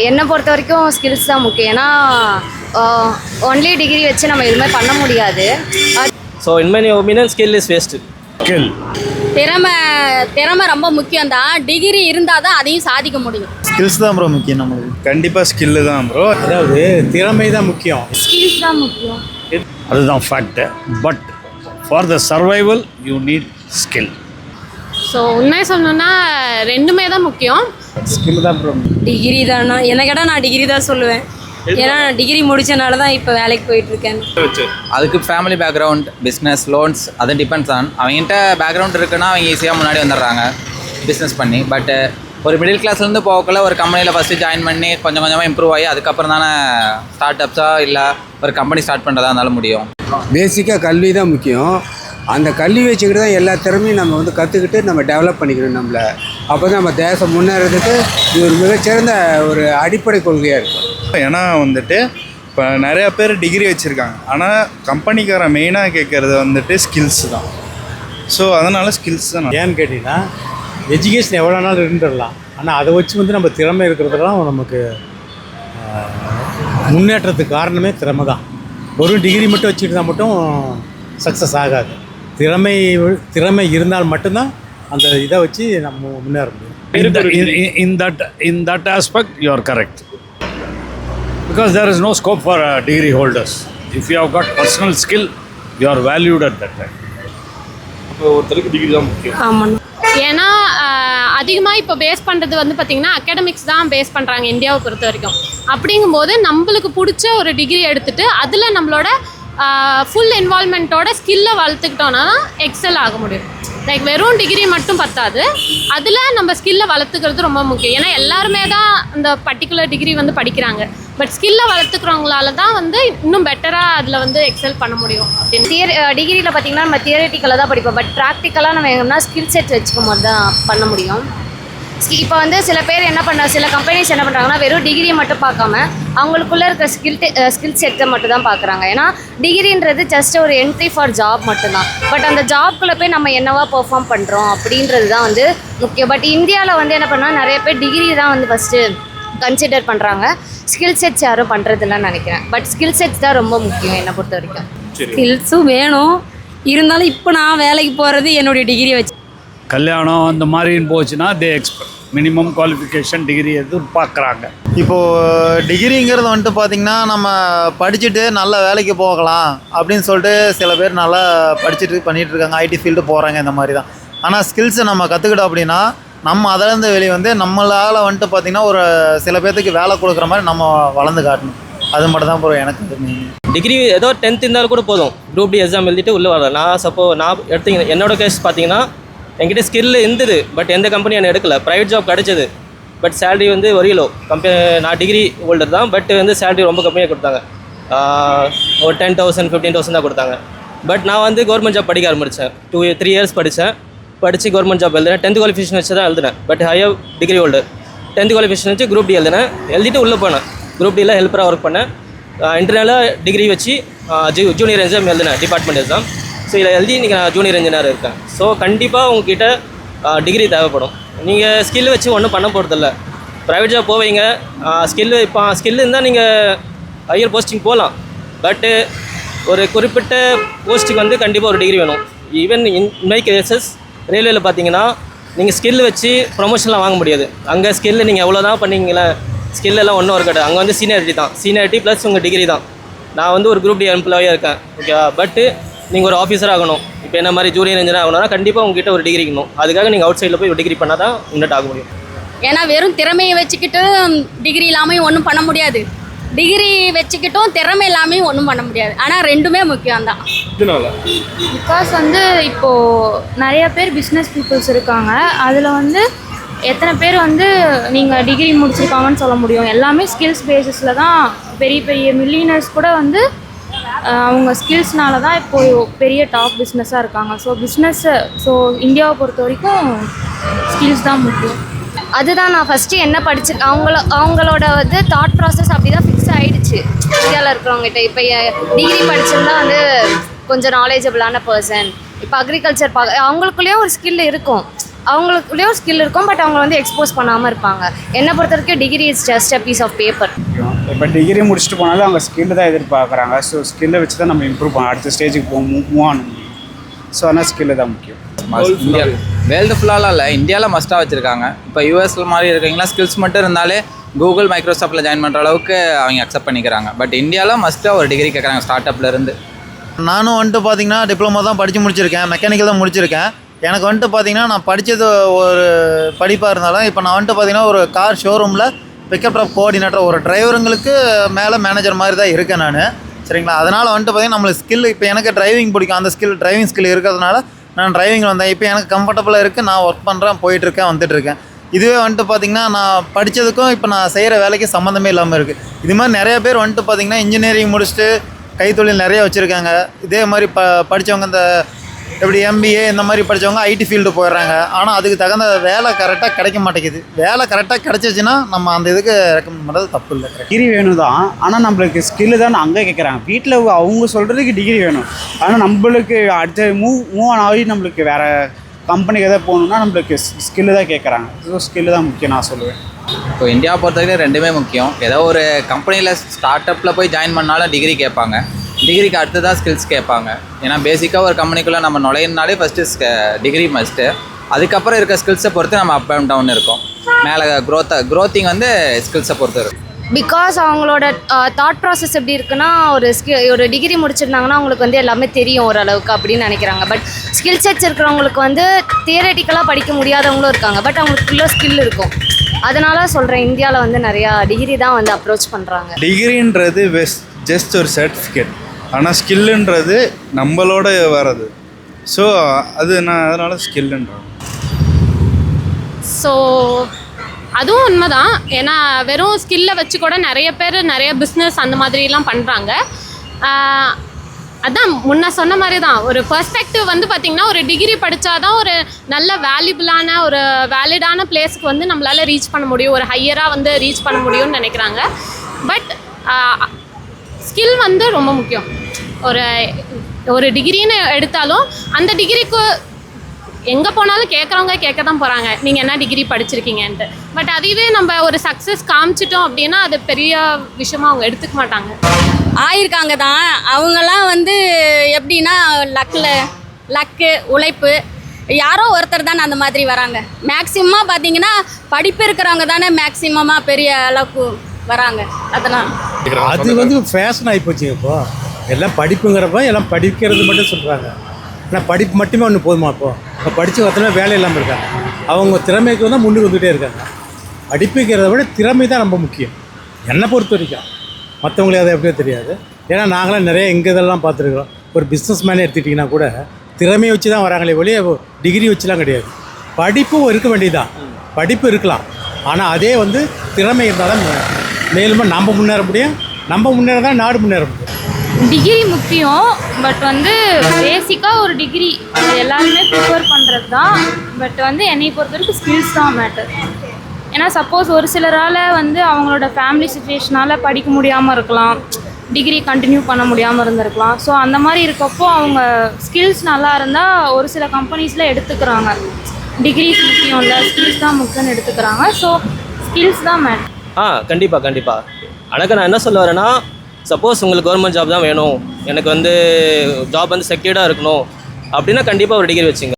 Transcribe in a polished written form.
என்னை பொறுத்த வரைக்கும் ஸ்கில்ஸ் தான் முக்கியம். ஏன்னா ஒன்லி டிகிரி வச்சு நம்ம எதுவுமே பண்ண முடியாது. So in my opinion skill is waste. Skill திறமை ரொம்ப முக்கியம் தான். டிகிரி இருந்தால் தான் அதையும் சாதிக்க முடியும். ஸ்கில்ஸ் தான் ப்ரோ முக்கியம் நம்மளுக்கு. கண்டிப்பாக ஸ்கில்லு தான் ப்ரோ. அதாவது திறமை தான் முக்கியம். ஸ்கில்ஸ் தான் முக்கியம். அதுதான் fact. But for the survival you need skill. So உண்மையை சொல்லணும்னா ரெண்டுமே தான் முக்கியம். ஸ்கில் தான் ப்ரோ. டிகிரி தானா என்ன கேட்டால் நான் டிகிரி தான் சொல்லுவேன். ஏன்னா நான் டிகிரி முடித்தனால தான் இப்போ வேலைக்கு போயிட்டுருக்கேன். அதுக்கு ஃபேமிலி பேக்ரவுண்ட், பிஸ்னஸ், லோன்ஸ் அது டிபெண்ட்ஸ் ஆன். அவங்ககிட்ட பேக்ரவுண்ட் இருக்குன்னா அவங்க ஈஸியாக முன்னாடி வந்துடுறாங்க பிஸ்னஸ் பண்ணி. பட் ஒரு மிடில் கிளாஸ்லேருந்து போகக்குள்ள ஒரு கம்பெனியில் ஃபஸ்ட்டு ஜாயின் பண்ணி கொஞ்சம் கொஞ்சமாக இம்ப்ரூவ் ஆகி அதுக்கப்புறம் தானே ஸ்டார்ட் அப்ஸாக இல்லை ஒரு கம்பெனி ஸ்டார்ட் பண்ணுறதா இருந்தாலும் முடியும். பேசிக்காக கல்வி தான் முக்கியம். அந்த கல்வி வச்சுக்கிட்டு தான் எல்லா திறமையும் நம்ம வந்து கற்றுக்கிட்டு நம்ம டெவலப் பண்ணிக்கணும் நம்மளை. அப்போ தான் நம்ம தேசம் முன்னேறதுக்கு இது ஒரு மிகச்சிறந்த ஒரு அடிப்படை கொள்கையாக இருக்கும். ஏன்னா வந்துட்டு இப்போ நிறையா பேர் டிகிரி வச்சுருக்காங்க, ஆனால் கம்பெனிக்காரன் மெயினாக கேட்குறது வந்துட்டு ஸ்கில்ஸ் தான். ஸோ அதனால் ஸ்கில்ஸ் தான். ஏன்னு கேட்டிங்கன்னா எஜுகேஷன் எவ்வளோ நாள் இருந்துடலாம், ஆனால் அதை வச்சு வந்து நம்ம திறமை இருக்கிறதெல்லாம் நமக்கு முன்னேற்றத்துக்கு காரணமே திறமை தான். ஒரு டிகிரி மட்டும் வச்சுக்கிட்டு மட்டும் சக்ஸஸ் ஆகாது. திறமை இருந்தால் மட்டும்தான் அந்த இதை வச்சு நம்ம முன்னேற முடியும். In that aspect you are correct, because there is no scope for degree holders. If you have got personal skill, you are valued at that time. அப்போ ஒருத்தருக்கு டிகிரி தான் முக்கியம். ஆமாம். ஏன்னா அதிகமாக இப்போ பேஸ் பண்ணுறது வந்து பார்த்திங்கன்னா அகாடமிக்ஸ் தான் பேஸ் பண்ணுறாங்க இந்தியாவை பொறுத்த வரைக்கும். அப்படிங்கும்போது நம்மளுக்கு பிடிச்ச ஒரு டிகிரி எடுத்துகிட்டு அதில் நம்மளோட ஃபுல் இன்வால்மெண்ட்டோட ஸ்கில்லை வளர்த்துக்கிட்டோன்னா எக்ஸல் ஆக முடியும். லைக் வெறும் டிகிரி மட்டும் பத்தாது, அதில் நம்ம ஸ்கில்லை வளர்த்துக்கிறது ரொம்ப முக்கியம். ஏன்னா எல்லாருமே தான் அந்த பர்டிகுலர் டிகிரி வந்து படிக்கிறாங்க. பட் ஸ்கில்லை வளர்த்துக்கிறவங்களால தான் வந்து இன்னும் பெட்டராக அதில் வந்து எக்ஸல் பண்ண முடியும். டிகிரியில் பார்த்திங்கன்னா நம்ம தியரிட்டிக்கலாக தான் படிப்போம். பட் ப்ராக்டிக்கலாக நம்ம எங்கன்னா ஸ்கில் செட் வச்சுக்கும் போது தான் பண்ண முடியும். இப்போ வந்து சில பேர் சில கம்பெனிஸ் என்ன பண்ணுறாங்கன்னா வெறும் டிகிரியை மட்டும் பார்க்காம அவங்களுக்குள்ளே இருக்கிற ஸ்கில் செட்டை மட்டும் தான் பார்க்குறாங்க. ஏன்னா டிகிரின்றது ஜஸ்ட் ஒரு என்ட்ரி ஃபார் ஜாப் மட்டும்தான். பட் அந்த ஜாப்குள்ளே போய் நம்ம என்னவா பெர்ஃபார்ம் பண்ணுறோம் அப்படின்றது தான் வந்து முக்கியம். பட் இந்தியாவில் வந்து என்ன பண்ணால் நிறைய பேர் டிகிரி தான் வந்து ஃபஸ்ட்டு கன்சிடர் பண்ணுறாங்க. ஸ்கில் செட்ஸ் யாரும் பண்ணுறதில்லன்னு நினைக்கிறேன். பட் ஸ்கில் செட்ஸ் தான் ரொம்ப முக்கியம் என்னை பொறுத்த வரைக்கும். ஸ்கில்ஸும் வேணும், இருந்தாலும் இப்போ நான் வேலைக்கு போகிறது என்னுடைய டிகிரியை வச்சு. கல்யாணம் அந்த மாதிரின்னு போச்சுன்னா மினிமம் குவாலிஃபிகேஷன் டிகிரி எதிர்பார்க்குறாங்க. இப்போது டிகிரிங்கிறது வந்துட்டு பார்த்திங்கன்னா நம்ம படிச்சுட்டு நல்ல வேலைக்கு போகலாம் அப்படின்னு சொல்லிட்டு சில பேர் நல்லா படிச்சுட்டு பண்ணிகிட்டு இருக்காங்க, ஐடி ஃபீல்டு போகிறாங்க, இந்த மாதிரி தான். ஆனால் ஸ்கில்ஸை நம்ம கற்றுக்கிட்டோம் அப்படின்னா நம்ம அதிலேருந்து வெளியே வந்து நம்மளால் வந்துட்டு பார்த்திங்கன்னா ஒரு சில பேர்த்துக்கு வேலை கொடுக்குற மாதிரி நம்ம வளர்ந்து காட்டணும். அது மட்டும் தான் ப்ரோ எனக்கு. டிகிரி ஏதோ 10th இருந்தாலும் கூட போதும், குரூப் டி எக்ஸாம் எழுதிட்டு உள்ளே வரலாம். நான் எடுத்தீங்க என்னோட கேஸ் பார்த்தீங்கன்னா என்கிட்ட ஸ்கில் இருந்தது, பட் எந்த கம்பெனி என்னை எடுக்கல. ப்ரைவேட் ஜாப் கிடச்சிது, பட் சேலரி வந்து வெரி லோ. நான் டிகிரி ஹோல்டர் தான், பட் வந்து சேலரி ரொம்ப கம்மியாக கொடுத்தாங்க. ஒரு 10,000 15,000 தான் கொடுத்தாங்க. பட் நான் வந்து கவர்மெண்ட் ஜாப் படிக்க ஆரம்பித்தேன். 3 இயர்ஸ் படித்து கவர்மெண்ட் ஜாப் எழுதினேன். 10th குவாலிஃபிகேஷன் வச்சு தான் எழுதினேன். But higher degree holder 10th qualification வச்சு குரூப் டி எழுதிட்டு உள்ளே போனேன். குரூப் டியில் ஹெல்ப்பராக ஒர்க் பண்ணேன். இன்டர்னலாக டிகிரி வச்சு ஜூனியர் எக்ஸாம் எழுதினேன், டிபார்ட்மெண்ட் எக்ஸாம். ஸோ இதில் எழுதி இன்றைக்கி நான் ஜூனியர் இன்ஜினியர் இருக்கேன். ஸோ கண்டிப்பாக உங்ககிட்ட டிகிரி தேவைப்படும். நீங்கள் ஸ்கில் வச்சு ஒன்றும் பண்ண போகிறதில்ல. ப்ரைவேட் ஜாப் போவீங்க, ஸ்கில் இருந்தால் நீங்கள் ஹையர் போஸ்டிங் போகலாம். பட்டு ஒரு குறிப்பிட்ட போஸ்ட்டுக்கு வந்து கண்டிப்பாக ஒரு டிகிரி வேணும். ஈவன் இன் மை கேசஸ் ரயில்வேல பார்த்தீங்கன்னா நீங்கள் ஸ்கில் வச்சு ப்ரொமோஷன்லாம் வாங்க முடியாது. அங்கே ஸ்கில் நீங்கள் எவ்வளோ தான் பண்ணீங்களே, ஸ்கில்லெல்லாம் ஒன்றும் இருக்காது. அங்கே வந்து சீனியாரிட்டி தான், சீனியாரிட்டி ப்ளஸ் உங்கள் டிகிரி தான். நான் வந்து ஒரு குரூப் டி எம்ப்ளாயாக இருக்கேன், ஓகேவா. பட்டு நீங்கள் ஒரு ஆஃபீஸர் ஆகணும், இப்போ என்ன மாதிரி ஜூனியர் இன்ஜினியர் ஆகணும்னா கண்டிப்பாக உங்ககிட்ட ஒரு டிகிரி இருக்கணும். அதுக்காக நீங்கள் அவுட் சைடில் போய் ஒரு டிகிரி பண்ணால் தான் முன்னேற்ற ஆக முடியும். ஏன்னா வெறும் திறமையை வச்சுக்கிட்டு டிகிரி இல்லாமல் ஒன்றும் பண்ண முடியாது, டிகிரி வச்சுக்கிட்டும் திறமை இல்லாமல் ஒன்றும் பண்ண முடியாது. ஆனால் ரெண்டுமே முக்கியம் தான். பிகாஸ் வந்து இப்போது நிறைய பேர் பிஸ்னஸ் பீப்புள்ஸ் இருக்காங்க. அதில் வந்து எத்தனை பேர் வந்து நீங்கள் டிகிரி முடிச்சிருக்காங்கன்னு சொல்ல முடியும். எல்லாமே ஸ்கில்ஸ் பேசிஸில் தான். பெரிய பெரிய மில்லியனர்ஸ் கூட வந்து அவங்க ஸ்கில்ஸ்னால தான் இப்போது பெரிய டாப் பிஸ்னஸாக இருக்காங்க. ஸோ இந்தியாவை பொறுத்த வரைக்கும் ஸ்கில்ஸ் தான் முக்கியம். அதுதான் நான் ஃபஸ்ட்டு என்ன படிச்சிருக்கேன் அவங்களோட வந்து தாட் ப்ராசஸ் அப்படி தான் ஃபிக்ஸ் ஆகிடுச்சு இந்தியாவில் இருக்கிறவங்ககிட்ட. இப்போ டிகிரி படிச்சிருந்தா வந்து கொஞ்சம் நாலேஜபிளான பர்சன். இப்போ அக்ரிகல்ச்சர் அவங்களுக்குள்ளேயும் ஒரு ஸ்கில் இருக்கும். அவங்களுக்குள்ளேயும் ஸ்கில் இருக்கும், பட் அவங்க வந்து எக்ஸ்போஸ் பண்ணாமல் இருப்பாங்க. என்னை பொறுத்த வரைக்கும் degree is just a piece of paper. இப்போ டிகிரி முடிச்சுட்டு போனாலும் அவங்க ஸ்கில் தான் எதிர்பார்க்குறாங்க. ஸோ ஸ்கில்லை வச்சு தான் நம்ம இம்ப்ரூவ் பண்ண அடுத்த ஸ்டேஜுக்கு மூவ் ஆன முடியும். ஸோ ஆனால் ஸ்கில்லு தான் முக்கியம். இந்தியா வேர்ல்டு ஃபுல்லாலாம் இல்லை, இந்தியாவில் மஸ்ட்டாக வச்சுருக்காங்க. இப்போ யூஎஸ்ல மாதிரி இருக்கீங்களா ஸ்கில்ஸ் மட்டும் இருந்தாலே கூகுள் மைக்ரோசாஃப்ட்டில் ஜாயின் பண்ணுற அளவுக்கு அவங்க அக்செப்ட் பண்ணிக்கிறாங்க. பட் இந்தியாவில் மஸ்ட்டாக ஒரு டிகிரி கேட்குறாங்க ஸ்டார்ட் அப்லேருந்து. நானும் வந்துட்டு பார்த்தீங்கன்னா டிப்ளமோ தான் படித்து முடிச்சிருக்கேன், மெக்கானிக்கல் தான் முடிச்சிருக்கேன். எனக்கு வந்துட்டு பார்த்தீங்கன்னா நான் படித்தது ஒரு படிப்பாக இருந்தாலும் இப்போ நான் வந்துட்டு பார்த்தீங்கன்னா ஒரு கார் ஷோரூமில் பிக்கப் ட்ராப் கோஆர்டினேட்டர், ஒரு டிரைவருங்களுக்கு மேலே மேனேஜர் மாதிரி தான் இருக்கேன் நான். சரிங்களா? அதனால் வந்துட்டு பார்த்தீங்கன்னா நம்மளுக்கு ஸ்கில் இப்போ எனக்கு டிரைவிங் பிடிக்கும், அந்த டிரைவிங் ஸ்கில் இருக்கிறதுனால நான் டிரைவிங் வந்தேன். இப்போ எனக்கு கம்ஃபர்டபுளாக இருக்குது, நான் ஒர்க் பண்ணுறேன், போயிட்டுருக்கேன், வந்துட்டுருக்கேன். இதுவே வந்துட்டு பார்த்திங்கன்னா நான் படித்ததுக்கும் இப்போ நான் செய்கிற வேலைக்கு சம்மந்தமே இல்லாமல் இருக்குது. இது மாதிரி நிறைய பேர் வந்துட்டு பார்த்திங்கன்னா இன்ஜினியரிங் முடிச்சுட்டு கைத்தொழில் நிறைய வச்சுருக்காங்க. இதே மாதிரி படித்தவங்க இந்த எப்படி எம்பிஏ இந்த மாதிரி படித்தவங்க ஐடி ஃபீல்டு போயிடுறாங்க. ஆனால் அதுக்கு தகுந்த வேலை கரெக்டாக கிடைக்க மாட்டேங்குது. வேலை கரெக்டாக கிடச்சிச்சின்னா நம்ம அந்த இதுக்கு ரெக்கமெண்ட் பண்ணுறது தப்பு இல்லை. டிகிரி வேணும் தான், ஆனால் நம்மளுக்கு ஸ்கில்லு தான் அங்கே கேட்குறாங்க. வீட்டில் அவங்க சொல்கிறதுக்கு டிகிரி வேணும், ஆனால் நம்மளுக்கு அடுத்த மூவ் ஆன் ஆகி நம்மளுக்கு வேறு கம்பெனிக்கு எதாவது போகணுன்னா நம்மளுக்கு ஸ்கில்லு தான் கேட்குறாங்க. ஸோ ஸ்கில்லு தான் முக்கியம் நான் சொல்லுவேன். இப்போ இந்தியாவை பொறுத்தவரைக்கும் ரெண்டுமே முக்கியம். ஏதோ ஒரு கம்பெனியில் ஸ்டார்ட் அப்பில் போய் ஜாயின் பண்ணாலும் டிகிரி கேட்பாங்க, டிகிரிக்கு அடுத்து தான் ஸ்கில்ஸ் கேட்பாங்க. ஏன்னா பேசிக்காக ஒரு கம்பெனிக்குள்ளே நம்ம நுழையினாலே ஃபஸ்ட்டு டிகிரி மஸ்ட்டு, அதுக்கப்புறம் இருக்க ஸ்கில்ஸை பொறுத்து நம்ம அப் அண்ட் டவுன் இருக்கும். மேலே க்ரோத்திங் வந்து ஸ்கில்ஸை பொறுத்து இருக்கும். பிகாஸ் அவங்களோட தாட் ப்ராசஸ் எப்படி இருக்குன்னா, ஒரு டிகிரி முடிச்சிருந்தாங்கன்னா அவங்களுக்கு வந்து எல்லாமே தெரியும் ஓரளவுக்கு அப்படின்னு நினைக்கிறாங்க. பட் ஸ்கில் செட்ஸ் இருக்கிறவங்களுக்கு வந்து தியரட்டிக்கலாக படிக்க முடியாதவங்களும் இருக்காங்க, பட் அவங்களுக்குள்ள ஸ்கில் இருக்கும். அதனால சொல்கிறேன், இந்தியாவில் வந்து நிறையா டிகிரி தான் வந்து அப்ரோச் பண்ணுறாங்க. டிகிரின்றது ஜஸ்ட் ஒரு சர்டிஃபிகேட், ஆனால் ஸ்கில்லுன்றது நம்மளோட வர்றது. ஸோ அது நான் அதனால் ஸ்கில்லுன்றேன். ஸோ அதுவும் உண்மைதான். ஏன்னா வெறும் ஸ்கில்லை வச்சு கூட நிறைய பேர் நிறைய பிஸ்னஸ் அந்த மாதிரிலாம் பண்ணுறாங்க. அதான் முன்ன சொன்ன மாதிரி தான் ஒரு பெர்ஸ்பெக்டிவ் வந்து பார்த்திங்கன்னா, ஒரு டிகிரி படித்தாதான் ஒரு நல்ல வேல்யூபிளான ஒரு வேலிடான பிளேஸ்க்கு வந்து நம்மளால் ரீச் பண்ண முடியும், ஒரு ஹையராக வந்து ரீச் பண்ண முடியும்னு நினைக்கிறாங்க. பட் ஸ்கில் வந்து ரொம்ப முக்கியம். ஒரு டிகிரின்னு எடுத்தாலும் அந்த டிகிரிக்கு எங்கே போனாலும் கேட்குறவங்க கேட்க தான் போகிறாங்க, நீங்கள் என்ன டிகிரி படிச்சிருக்கீங்கன்ட்டு. பட் அதுவே நம்ம ஒரு சக்ஸஸ் காமிச்சிட்டோம் அப்படின்னா அது பெரிய விஷயமா அவங்க எடுத்துக்க மாட்டாங்க. ஆயிருக்காங்க தான். அவங்கெல்லாம் வந்து எப்படின்னா லக்கு உழைப்பு யாரோ ஒருத்தர் தானே அந்த மாதிரி வராங்க. மேக்சிமமாக பார்த்தீங்கன்னா படிப்பு இருக்கிறவங்க தானே மேக்சிமமாக பெரிய அளவுக்கு வராங்க. அதெல்லாம் அது வந்து ஃபேஷன் ஆகிப்போச்சுங்க. இப்போது எல்லாம் படிப்புங்கிறப்ப எல்லாம் படிக்கிறது மட்டும் சொல்கிறாங்க. ஆனால் படிப்பு மட்டுமே ஒன்று போதுமா? இப்போ படித்து ஒருத்தனை வேலை இல்லாமல் இருக்காங்க. அவங்க திறமைக்கு வந்து முன்னுக்கு வந்துகிட்டே இருக்காங்க. படிப்புங்கிறத விட திறமை தான் ரொம்ப முக்கியம் என்னை பொறுத்த வரைக்கும். மற்றவங்களுக்கு அது எப்படியோ தெரியாது. ஏன்னா நாங்களாம் நிறைய இதெல்லாம் பார்த்துருக்குறோம். ஒரு பிஸ்னஸ் மேனே எடுத்துக்கிட்டிங்கன்னா கூட திறமையை வச்சு தான் வராங்களே ஒழிய டிகிரி வச்சுலாம் கிடையாது. படிப்பும் இருக்க வேண்டியதுதான், படிப்பு இருக்கலாம். ஆனால் அதே வந்து திறமை இருந்தால் தான் மேலும் நம்ம முன்னேற முடியும். நம்ம முன்னேற தான் நாடு முன்னேற முடியும். டிகிரி முக்கியம், பட் வந்து பேசிக்காக ஒரு டிகிரி எல்லாருமே ப்ரிஃபர் பண்ணுறது தான். பட் வந்து என்னை பொறுத்த வரைக்கும் ஸ்கில்ஸ் தான் மேட்டர். ஏன்னா சப்போஸ் ஒரு சிலரால் வந்து அவங்களோட ஃபேமிலி சுச்சுவேஷனால் படிக்க முடியாமல் இருக்கலாம், டிகிரி கண்டினியூ பண்ண முடியாமல் இருந்திருக்கலாம். ஸோ அந்த மாதிரி இருக்கப்போ அவங்க ஸ்கில்ஸ் நல்லா இருந்தால் ஒரு சில கம்பெனிஸில் எடுத்துக்கிறாங்க. டிகிரிஸ் முக்கியம் இல்லை, ஸ்கில்ஸ் தான் முக்கியம்னு எடுத்துக்கிறாங்க. ஸோ ஸ்கில்ஸ் தான் மேட்டர். கண்டிப்பாக. ஆனால் நான் என்ன சொல்ல வரேன்னா, சப்போஸ் உங்களுக்கு கவர்மெண்ட் ஜாப் தான் வேணும், எனக்கு வந்து ஜாப் வந்து செக்யூர்டாக இருக்கணும் அப்படின்னா கண்டிப்பாக ஒரு டிகிரி வச்சுங்க.